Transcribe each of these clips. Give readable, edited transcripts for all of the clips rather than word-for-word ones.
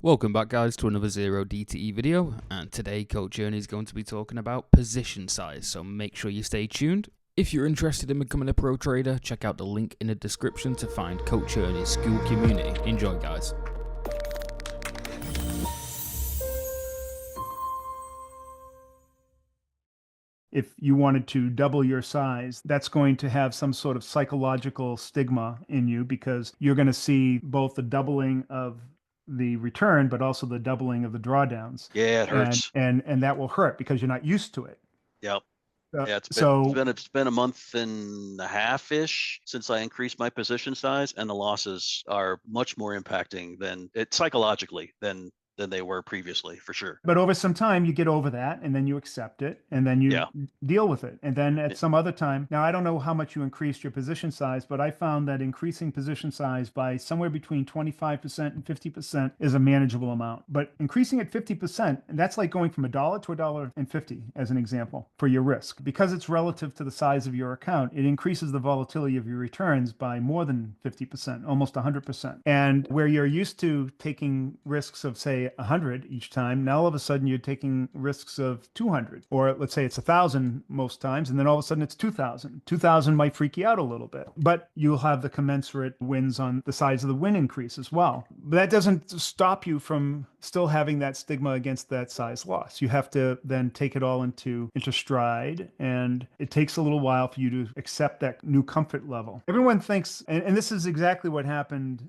Welcome back, guys, to another Zero DTE video, and today Coach Ernie is going to be talking about position size, so make sure you stay tuned. If you're interested in becoming a pro trader, check out the link in the description to find Coach Ernie's Skool Community. Enjoy, guys. If you wanted to double your size, that's going to have some sort of psychological stigma in you because you're going to see both the doubling of the return, but also the doubling of the drawdowns. Yeah, it hurts. And that will hurt because you're not used to it. Yep. Yeah, it's been a month and a half-ish since I increased my position size, and the losses are much more impacting than it psychologically than they were previously, for sure. But over some time, you get over that, and then you accept it, and then you deal with it. And then at some other time, now I don't know how much you increased your position size, but I found that increasing position size by somewhere between 25% and 50% is a manageable amount. But increasing at 50%, and that's like going from $1 to $1.50 as an example for your risk. Because it's relative to the size of your account, it increases the volatility of your returns by more than 50%, almost 100%. And where you're used to taking risks of, say, 100 each time, now all of a sudden you're taking risks of 200, or let's say it's 1,000 most times, and then all of a sudden it's 2,000. 2,000 might freak you out a little bit, but you'll have the commensurate wins on the size of the win increase as well. But that doesn't stop you from still having that stigma against that size loss. You have to then take it all into stride, and it takes a little while for you to accept that new comfort level. Everyone thinks, and this is exactly what happened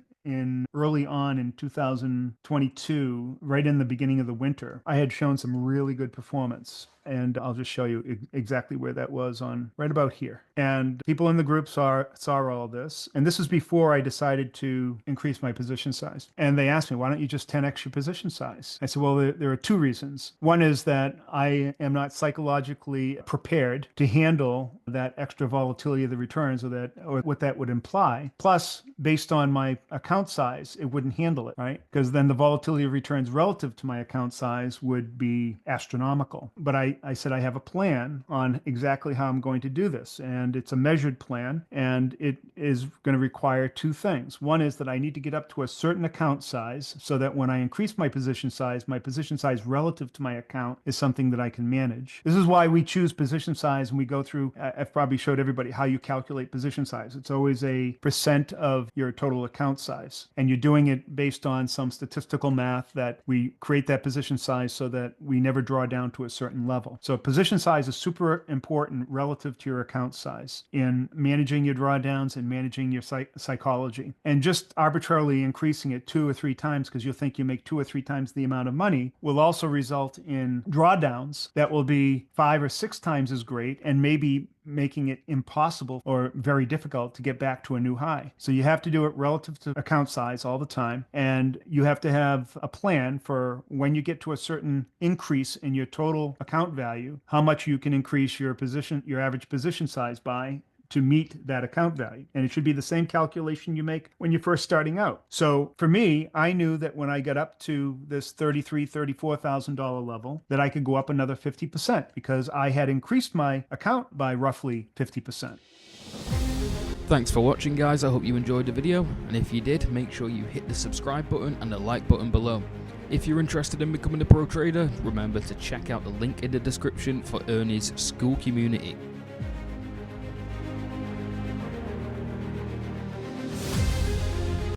early on in 2022, right in the beginning of the winter. I had shown some really good performance, and I'll just show you exactly where that was on right about here. And people in the group saw all this, and this was before I decided to increase my position size. And they asked me, why don't you just 10x your position size? I said, well, there are two reasons. One is that I am not psychologically prepared to handle that extra volatility of the returns, or what that would imply. Plus, based on my account size, it wouldn't handle it, right? Because then the volatility of returns relative to my account size would be astronomical. But I said I have a plan on exactly how I'm going to do this, and it's a measured plan, and it is going to require two things. One is that I need to get up to a certain account size so that when I increase my position size relative to my account is something that I can manage. This is why we choose position size, and we go through, I've probably showed everybody how you calculate position size. It's always a percent of your total account size, and you're doing it based on some statistical math that we create that position size so that we never draw down to a certain level. So position size is super important relative to your account size in managing your drawdowns and managing your psychology. And just arbitrarily increasing it 2 or 3 times because you think you make 2 or 3 times the amount of money will also result in drawdowns that will be 5 or 6 times as great, and maybe making it impossible or very difficult to get back to a new high. So you have to do it relative to account size all the time, and you have to have a plan for when you get to a certain increase in your total account value, how much you can increase your average position size by to meet that account value. And it should be the same calculation you make when you're first starting out. So for me, I knew that when I got up to this $33,000, $34,000 level, that I could go up another 50% because I had increased my account by roughly 50%. Thanks for watching, guys. I hope you enjoyed the video, and if you did, make sure you hit the subscribe button and the like button below. If you're interested in becoming a pro trader, remember to check out the link in the description for Ernie's Skool Community.